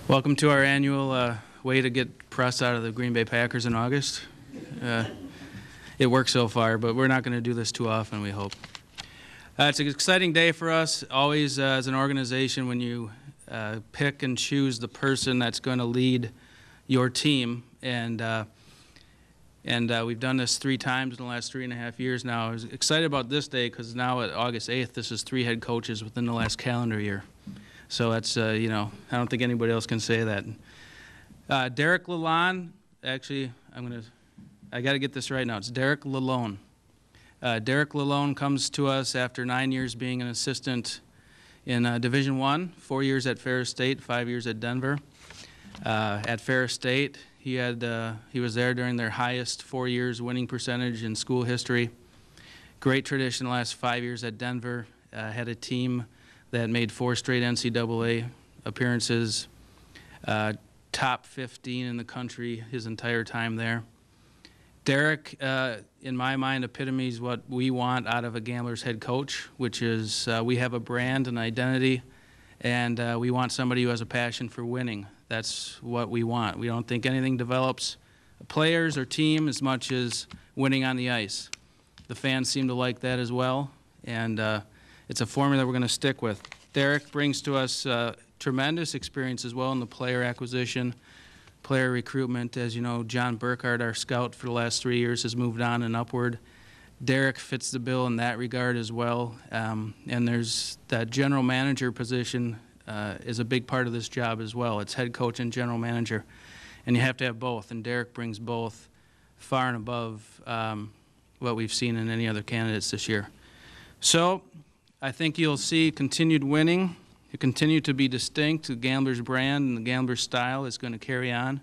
Welcome to our annual way to get press out of the Green Bay Packers in August. It works so far, but we're not going to do this too often, we hope. It's an exciting day for us, always as an organization, when you pick and choose the person that's going to lead your team. And we've done this 3 times in the last 3.5 years now. I was excited about this day because now at August 8th, this is 3 head coaches within the last calendar year. So that's, you know, I don't think anybody else can say that. Derek Lalonde, actually, I got to get this right now. It's Derek Lalonde. Derek Lalonde comes to us after 9 years being an assistant in Division I, 4 years at Ferris State, 5 years at Denver. At Ferris State, he was there during their highest 4 years winning percentage in school history. Great tradition the last 5 years at Denver. Had a team that made 4 straight NCAA appearances, top 15 in the country his entire time there. Derek, in my mind, epitomes what we want out of a Gamblers head coach, which is we have a brand and identity, and we want somebody who has a passion for winning. That's what we want. We don't think anything develops players or team as much as winning on the ice. The fans seem to like that as well, and it's a formula we're going to stick with. Derek brings to us tremendous experience as well in the player acquisition, player recruitment. As you know, John Burkhardt, our scout for the last 3 years, has moved on and upward. Derek fits the bill in that regard as well. And there's that general manager position is a big part of this job as well. It's head coach and general manager. And you have to have both. And Derek brings both far and above what we've seen in any other candidates this year. So I think you'll see continued winning. You continue to be distinct. The Gamblers brand and the Gamblers style is going to carry on.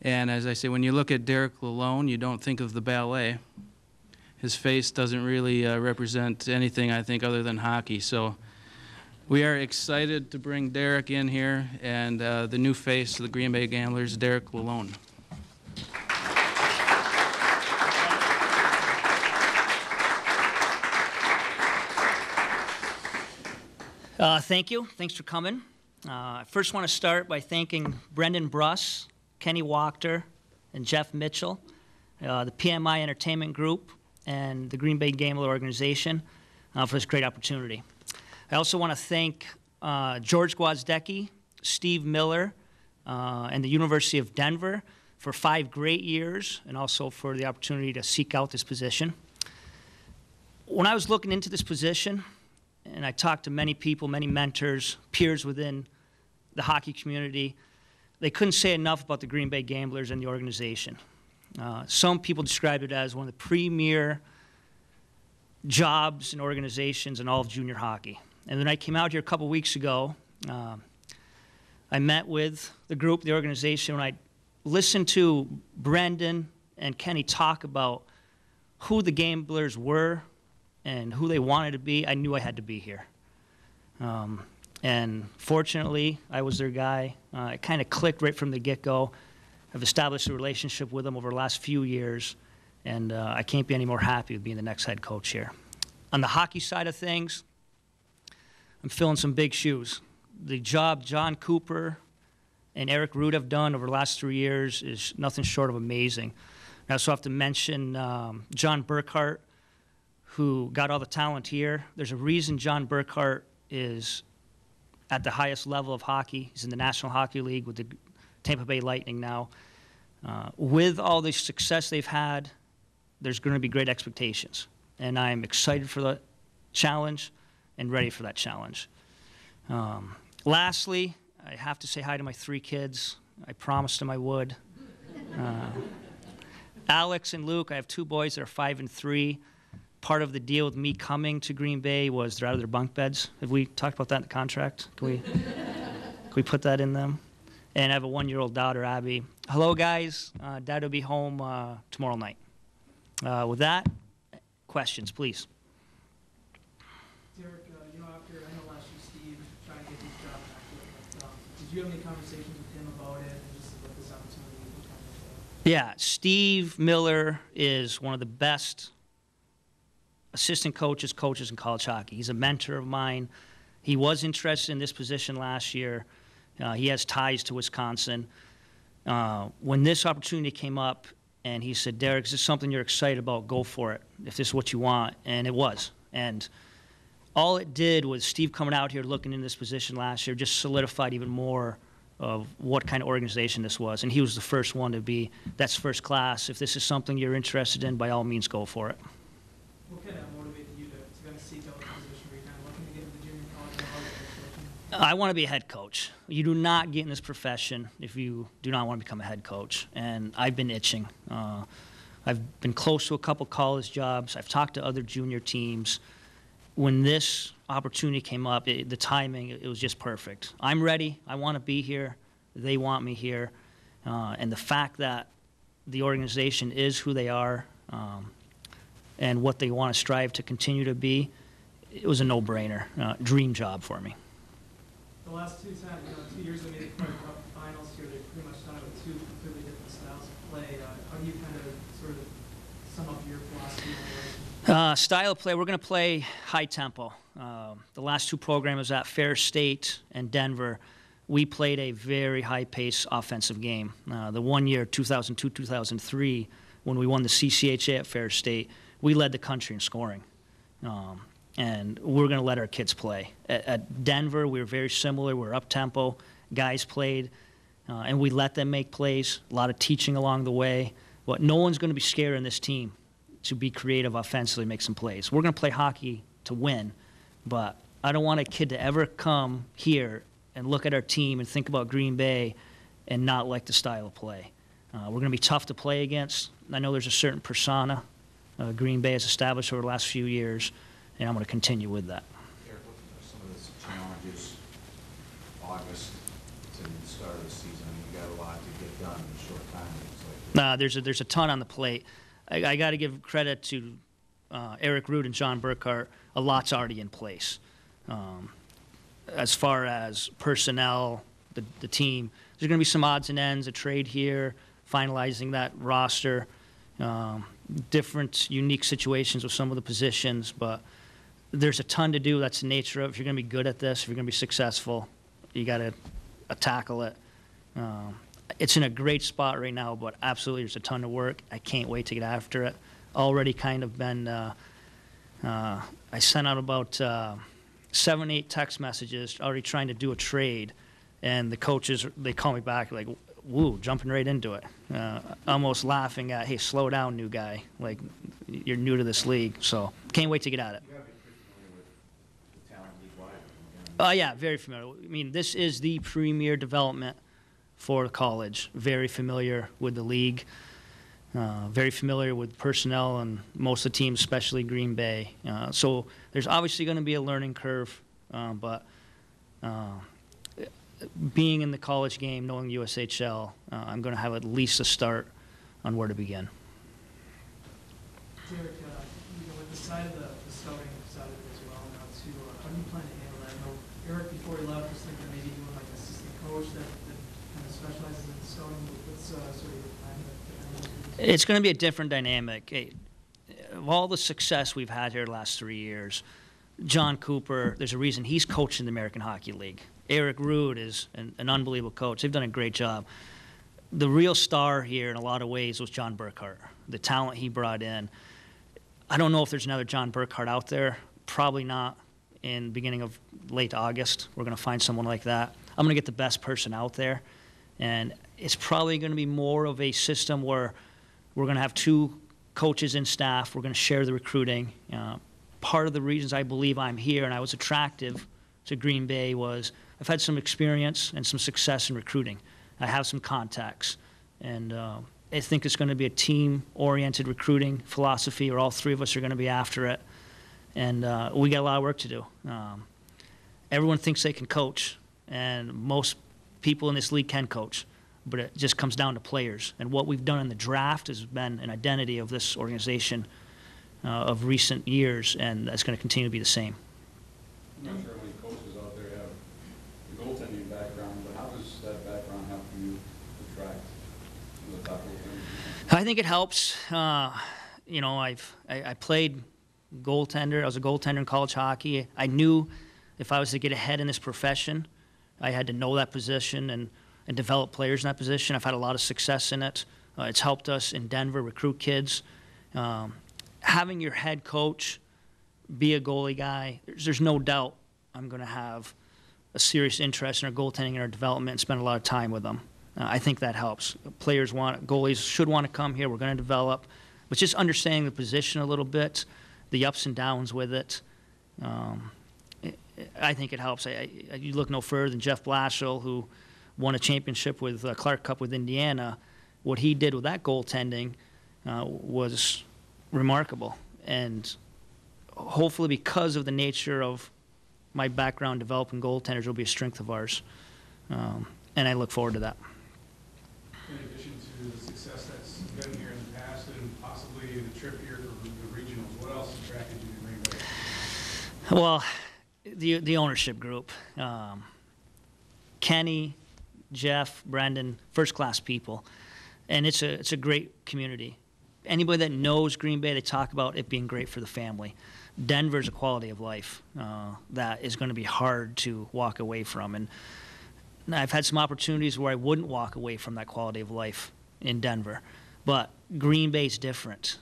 And as I say, when you look at Derek Lalonde, you don't think of the ballet. His face doesn't really represent anything, I think, other than hockey. So we are excited to bring Derek in here and the new face of the Green Bay Gamblers, Derek Lalonde. Thank you. Thanks for coming. I first want to start by thanking Brendan Bruss, Kenny Wachter, and Jeff Mitchell, the PMI Entertainment Group, and the Green Bay Gambler Organization for this great opportunity. I also want to thank George Gwozdecki, Steve Miller, and the University of Denver for 5 great years, and also for the opportunity to seek out this position. When I was looking into this position, and I talked to many people, many mentors, peers within the hockey community, they couldn't say enough about the Green Bay Gamblers and the organization. Some people described it as one of the premier jobs and organizations in all of junior hockey. And then I came out here a couple weeks ago. I met with the group, the organization. When I listened to Brendan and Kenny talk about who the Gamblers were and who they wanted to be, I knew I had to be here. And fortunately, I was their guy. It kind of clicked right from the get-go. I've established a relationship with them over the last few years, and I can't be any more happy with being the next head coach here. On the hockey side of things, I'm filling some big shoes. The job John Cooper and Eric Root have done over the last 3 years is nothing short of amazing. I also have to mention John Burkhardt, who got all the talent here. There's a reason John Burkhardt is at the highest level of hockey. He's in the National Hockey League with the Tampa Bay Lightning now. With all the success they've had, there's going to be great expectations. And I'm excited for the challenge and ready for that challenge. Lastly, I have to say hi to my 3 kids. I promised them I would. Alex and Luke, I have 2 boys that are 5 and 3. Part of the deal with me coming to Green Bay was they're out of their bunk beds. Have we talked about that in the contract? Can we put that in them? And I have a 1-year-old daughter, Abby. Hello, guys. Dad will be home tomorrow night. With that, questions, please. Derek, you know, after I know last year Steve trying to get his job back, did you have any conversations with him about it and just about this opportunity? Yeah, Steve Miller is one of the best assistant coaches in college hockey. He's a mentor of mine. He was interested in this position last year, He has ties to Wisconsin. When this opportunity came up, and he said, "Derek, is this something you're excited about? Go for it, if this is what you want." And it was. And all it did was Steve coming out here looking in this position last year just solidified even more of what kind of organization this was. And he was the first one to be, that's first class. If this is something you're interested in, by all means, go for it. What kind of motivated you to kind of seek out a position where you're kind of looking to get into junior college and how you're coaching? I want to be a head coach. You do not get in this profession if you do not want to become a head coach. And I've been itching. I've been close to a couple college jobs. I've talked to other junior teams. When this opportunity came up, the timing, it was just perfect. I'm ready. I want to be here. They want me here. And the fact that the organization is who they are and what they want to strive to continue to be, it was a no-brainer. Dream job for me. The last 2 times, 2 years they made the Pro Cup finals here, they pretty much done it with 2 completely different styles of play. How do you kind of sort of sum up your philosophy on Style of play, we're going to play high tempo. The last 2 programs at Fair State and Denver, we played a very high-paced offensive game. The one year, 2002-2003, when we won the CCHA at Fair State, we led the country in scoring. And we're going to let our kids play. At Denver, we were very similar. We were up-tempo. Guys played, and we let them make plays, a lot of teaching along the way. But no one's going to be scared in this team to be creative offensively, make some plays. We're going to play hockey to win, but I don't want a kid to ever come here and look at our team and think about Green Bay and not like the style of play. We're going to be tough to play against. I know there's a certain persona Green Bay has established over the last few years, and I'm going to continue with that. Eric, what are some of the challenges August to the start of the season? You got a lot to get done in a short time. There's a ton on the plate. I got to give credit to Eric Root and John Burkhart. A lot's already in place. As far as personnel, the team, there's going to be some odds and ends, a trade here, finalizing that roster, different unique situations with some of the positions, but there's a ton to do. That's the nature of it. If you're going to be good at this, if you're going to be successful, you got to tackle it. It's in a great spot right now, but absolutely there's a ton of work. I can't wait to get after it. Already kind of been, I sent out about 7, 8 text messages already trying to do a trade, and the coaches, they call me back like, woo, jumping right into it. Almost laughing at, hey, slow down, new guy. Like, you're new to this league, so can't wait to get at it. You got to be pretty familiar with the talent league-wide. Yeah, very familiar. I mean, this is the premier development for college. Very familiar with the league. Very familiar with personnel and most of the teams, especially Green Bay. So there's obviously going to be a learning curve, but being in the college game, knowing USHL, I'm going to have at least a start on where to begin. Derek, with the side of the scouting side of it as well now too, how do you plan to handle that? I know Eric, before he left, was thinking maybe doing like an assistant coach that kind of specializes in scouting. What's sort of your plan to It's going to be a different dynamic. Of all the success we've had here the last 3 years, John Cooper, there's a reason he's coaching the American Hockey League. Eric Root is an unbelievable coach. They've done a great job. The real star here in a lot of ways was John Burkhart, the talent he brought in. I don't know if there's another John Burkhart out there. Probably not in the beginning of late August. We're going to find someone like that. I'm going to get the best person out there. And it's probably going to be more of a system where we're going to have 2 coaches in staff. We're going to share the recruiting. Part of the reasons I believe I'm here and I was attractive to Green Bay was I've had some experience and some success in recruiting. I have some contacts. And I think it's going to be a team-oriented recruiting philosophy where all 3 of us are going to be after it. And we got a lot of work to do. Everyone thinks they can coach, and most people in this league can coach. But it just comes down to players. And what we've done in the draft has been an identity of this organization of recent years, and that's going to continue to be the same. I'm not sure how many coaches out there have the goaltending background, but how does that background help you attract the top goaltenders? I think it helps. You know, I played goaltender. I was a goaltender in college hockey. I knew if I was to get ahead in this profession, I had to know that position and develop players in that position. I've had a lot of success in it. It's helped us in Denver recruit kids. Having your head coach be a goalie guy, there's no doubt I'm going to have a serious interest in our goaltending and our development and spend a lot of time with them. I think that helps. Goalies should want to come here. We're going to develop. But just understanding the position a little bit, the ups and downs with it, I think it helps. You look no further than Jeff Blashill, who won a championship with Clark Cup with Indiana. What he did with that goaltending was remarkable. And hopefully because of the nature of my background developing goaltenders will be a strength of ours. And I look forward to that. In addition to the success that's been here in the past and possibly the trip here for the regionals, what else attracted you to Green Bay? Well, the ownership group. Kenny, Jeff, Brendan, first-class people. And it's a great community. Anybody that knows Green Bay, they talk about it being great for the family. Denver's a quality of life that is going to be hard to walk away from. And I've had some opportunities where I wouldn't walk away from that quality of life in Denver. But Green Bay's different.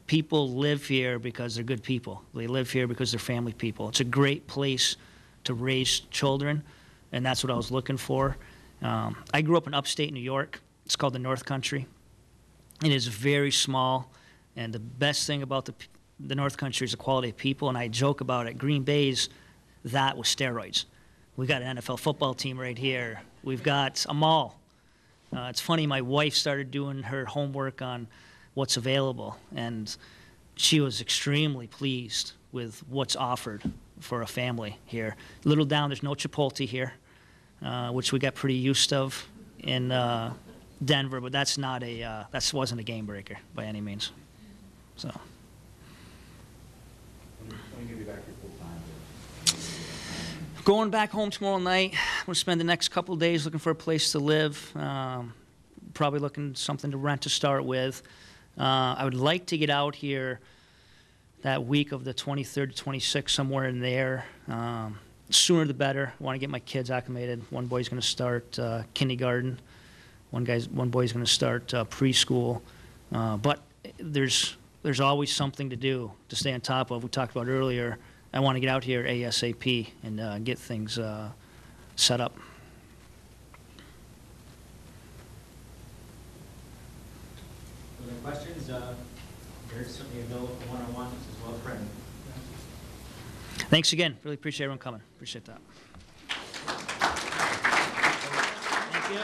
People live here because they're good people. They live here because they're family people. It's a great place to raise children, and that's what I was looking for. I grew up in upstate New York. It's called the North Country. It is very small, and the best thing about the North Country is the quality of people, and I joke about it. Green Bay's that with steroids. We got an NFL football team right here. We've got a mall. It's funny, my wife started doing her homework on what's available, and she was extremely pleased with what's offered for a family here. A little down, there's no Chipotle here, which we got pretty used of in Denver, but that wasn't a game breaker by any means. So. When you get back to your full-time? Going back home tomorrow night. I'm going to spend the next couple of days looking for a place to live. Probably looking something to rent to start with. I would like to get out here that week of the 23rd to 26th, somewhere in there. Sooner the better. I want to get my kids acclimated. One boy's going to start kindergarten. One boy's going to start preschool. But there's always something to do to stay on top of. We talked about earlier. I want to get out here ASAP and get things set up. Other questions? There's certainly available for one-on-ones as well as Brendan. Thanks again. Really appreciate everyone coming. Appreciate that. Thank you.